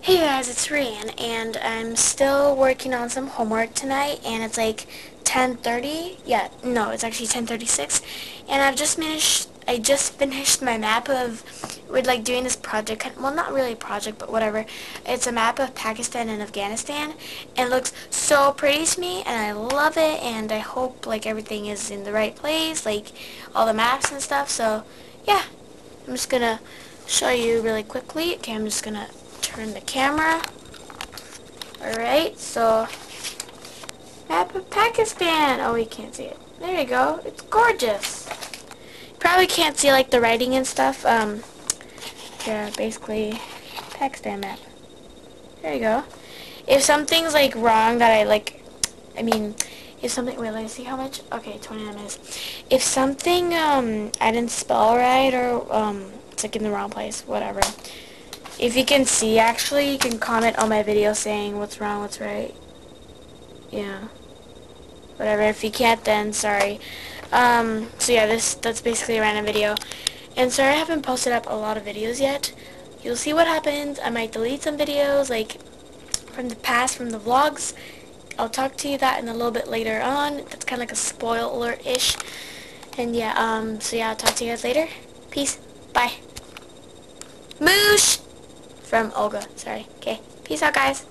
Hey guys, it's Ryan, and I'm still working on some homework tonight, and it's like 10:30. Yeah, no, it's actually 10:36, and I just finished my map of, we're like doing this project, well, not really a project, but whatever. It's a map of Pakistan and Afghanistan, and it looks so pretty to me, and I love it, and I hope like everything is in the right place, like all the maps and stuff. So yeah, I'm just gonna show you really quickly. Okay, I'm just gonna turn the camera. Alright, so map of Pakistan. Oh, you can't see it. There you go. It's gorgeous. Probably can't see like the writing and stuff. Yeah, basically Pakistan map. There you go. If something's like wrong that I mean, if something, wait, let me see how much. Okay, 29 minutes. If something I didn't spell right, or it's like in the wrong place, whatever. If you can see, actually, you can comment on my video saying what's wrong, what's right. Yeah. Whatever. If you can't, then sorry. So yeah, that's basically a random video. And sorry I haven't posted up a lot of videos yet. You'll see what happens. I might delete some videos, like, from the past, from the vlogs. I'll talk to you that in a little bit later on. That's kind of like a spoiler alert-ish. And yeah, so yeah, I'll talk to you guys later. Peace. Bye. Moosh! From Olga. Sorry. Okay. Peace out, guys.